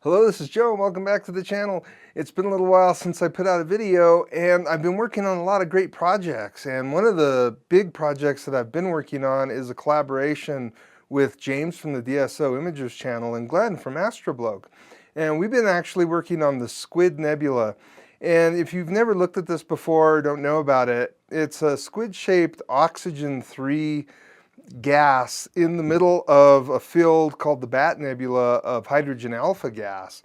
Hello, this is Joe, and welcome back to the channel. It's been a little while since I put out a video, and I've been working on a lot of great projects. And one of the big projects that I've been working on is a collaboration with James from the DSO Imagers channel and Glenn from Astroblog. And we've been actually working on the Squid Nebula. And if you've never looked at this before or don't know about it, it's a squid-shaped oxygen-3 gas in the middle of a field called the Bat Nebula of hydrogen alpha gas.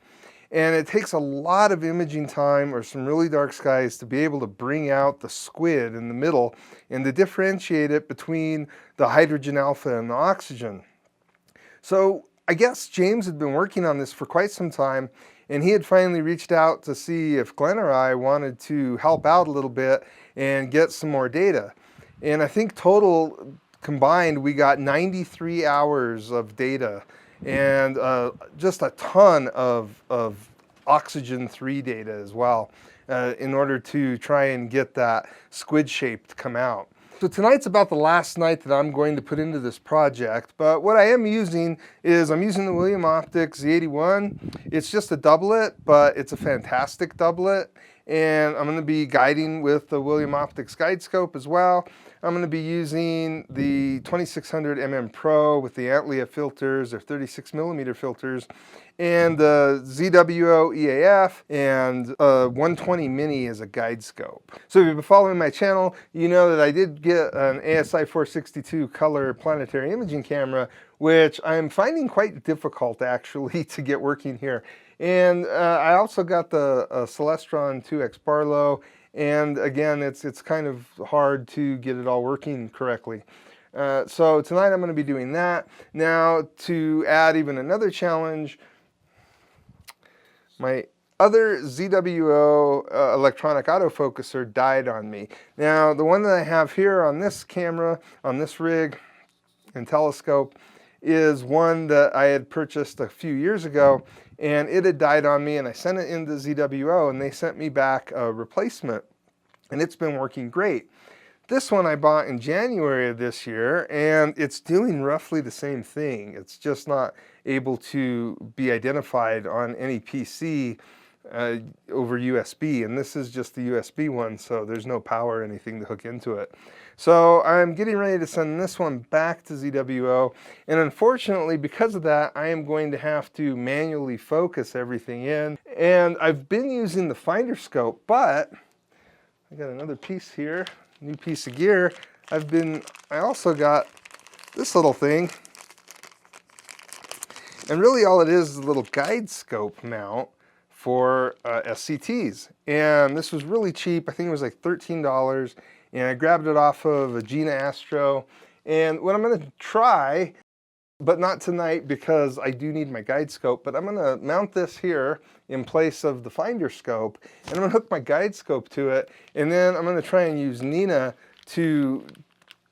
And it takes a lot of imaging time or some really dark skies to be able to bring out the squid in the middle and to differentiate it between the hydrogen alpha and the oxygen. So I guess James had been working on this for quite some time, and he had finally reached out to see if Glenn or I wanted to help out a little bit and get some more data. And I think total combined, we got 93 hours of data and just a ton of oxygen-3 data as well in order to try and get that squid shape to come out. So tonight's about the last night that I'm going to put into this project, but what I am using is I'm using the William Optics Z81. It's just a doublet, but it's a fantastic doublet, and I'm going to be guiding with the William Optics guide scope as well. I'm going to be using the 2600mm Pro with the Antlia filters, or 36mm filters, and the ZWO EAF and 120 Mini as a guide scope. So if you've been following my channel, you know that I did get an ASI 462 color planetary imaging camera, which I'm finding quite difficult actually to get working here. And I also got the Celestron 2X Barlow, and again, it's kind of hard to get it all working correctly. So tonight I'm going to be doing that. Now, to add even another challenge, my other ZWO electronic autofocuser died on me. Now, the one that I have here on this camera, on this rig and telescope, is one that I had purchased a few years ago, and it had died on me, and I sent it into ZWO, and they sent me back a replacement, and it's been working great. This one I bought in January of this year, and it's doing roughly the same thing. It's just not able to be identified on any PC over USB, and this is just the USB one, so there's no power or anything to hook into it. So I'm getting ready to send this one back to ZWO, and unfortunately, because of that, I am going to have to manually focus everything in. And I've been using the finder scope, but I got another piece here, new piece of gear. I also got this little thing, and really all it is a little guide scope mount for SCTs. And this was really cheap. I think it was like $13, and I grabbed it off of a Gina Astro. And what I'm going to try, but not tonight because I do need my guide scope, but I'm going to mount this here in place of the finder scope, and I'm going to hook my guide scope to it, and then I'm going to try and use Nina to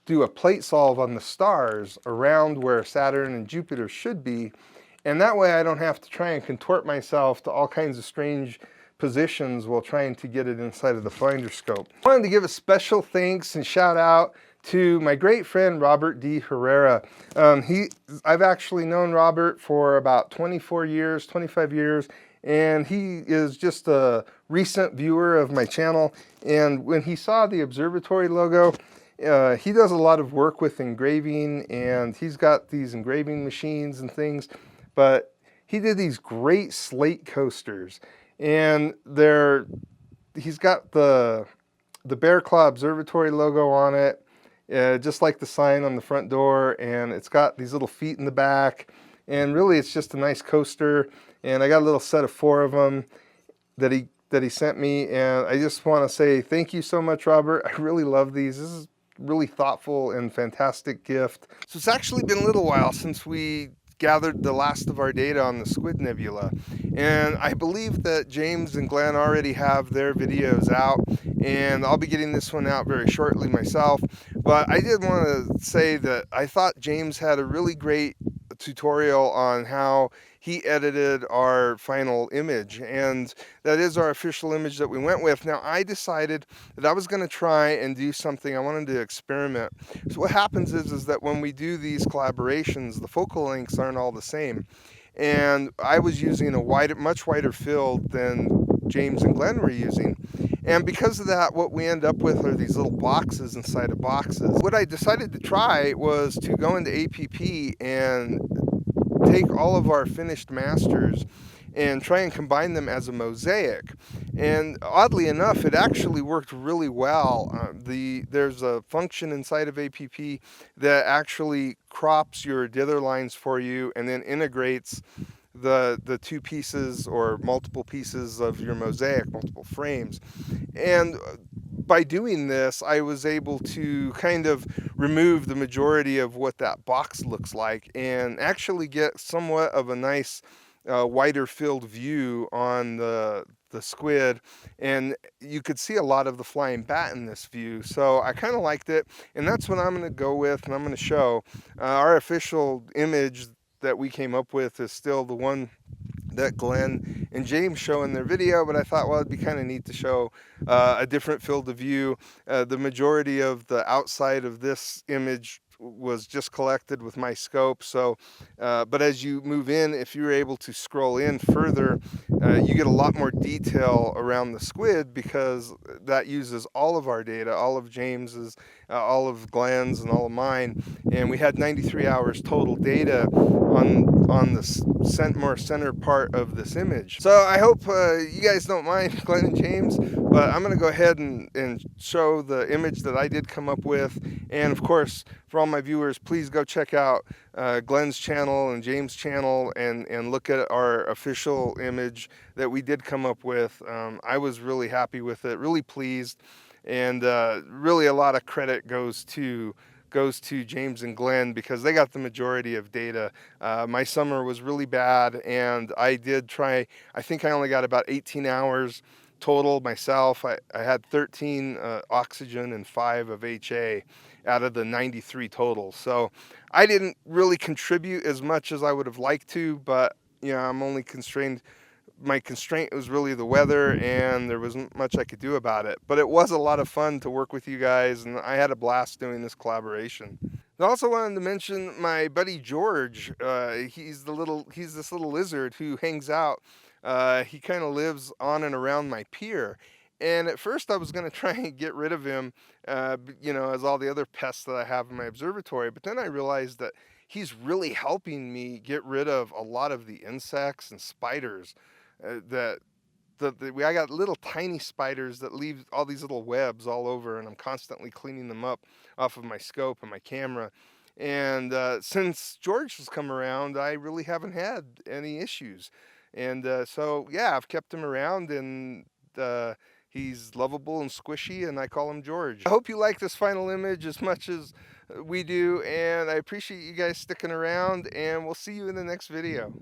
do a plate solve on the stars around where Saturn and Jupiter should be, and that way I don't have to try and contort myself to all kinds of strange positions while trying to get it inside of the finder scope. I wanted to give a special thanks and shout out to my great friend Robert D. Herrera. I've actually known Robert for about 24 years, 25 years, and he is just a recent viewer of my channel. And when he saw the observatory logo, he does a lot of work with engraving, and he's got these engraving machines and things, but he did these great slate coasters, and he's got the Bear Claw Observatory logo on it, just like the sign on the front door, and it's got these little feet in the back, and really it's just a nice coaster. And I got a little set of 4 of them that he sent me, and I just want to say thank you so much, Robert. I really love these. This is really thoughtful and fantastic gift. So it's actually been a little while since we gathered the last of our data on the Squid Nebula, and I believe that James and Glenn already have their videos out, and I'll be getting this one out very shortly myself. But I did want to say that I thought James had a really great tutorial on how he edited our final image, and that is our official image that we went with. Now, I decided that I was going to try and do something. I wanted to experiment. So what happens is that when we do these collaborations, the focal lengths aren't all the same. and I was using a much wider field than James and Glenn were using. And because of that, what we end up with are these little boxes inside of boxes. What I decided to try was to go into APP and take all of our finished masters and try and combine them as a mosaic. And oddly enough, it actually worked really well. There's a function inside of APP that actually crops your dither lines for you and then integrates the two pieces or multiple pieces of your mosaic, multiple frames. And by doing this, I was able to kind of remove the majority of what that box looks like and actually get somewhat of a nice wider field view on the squid, and you could see a lot of the flying bat in this view. So I kind of liked it, and that's what I'm going to go with, and I'm going to show. Our official image that we came up with is still the one that Glenn and James show in their video, but I thought, well, it'd be kind of neat to show a different field of view. The majority of the outside of this image was just collected with my scope. So, but as you move in, if you're able to scroll in further, you get a lot more detail around the squid, because that uses all of our data, all of James's, all of Glenn's, and all of mine. And we had 93 hours total data on the more center part of this image. So I hope you guys don't mind, Glenn and James, but I'm going to go ahead and show the image that I did come up with. And of course, for all my viewers, please go check out Glenn's channel and James' channel and look at our official image that we did come up with. I was really happy with it, really pleased, and really a lot of credit goes to James and Glenn, because they got the majority of data. My summer was really bad, and I did try, I think I only got about 18 hours total myself. I had 13 oxygen and 5 of HA out of the 93 total. So I didn't really contribute as much as I would have liked to, but you know, I'm only constrained. My constraint was really the weather, and there wasn't much I could do about it. But it was a lot of fun to work with you guys, and I had a blast doing this collaboration. I also wanted to mention my buddy George. He's this little lizard who hangs out. He kind of lives on and around my pier. And at first I was going to try and get rid of him, you know, as all the other pests that I have in my observatory. But then I realized that he's really helping me get rid of a lot of the insects and spiders that I got little tiny spiders that leave all these little webs all over, and I'm constantly cleaning them up off of my scope and my camera. And since George has come around, I really haven't had any issues. And so, yeah, I've kept him around, and he's lovable and squishy, and I call him George. I hope you like this final image as much as we do, and I appreciate you guys sticking around, and we'll see you in the next video.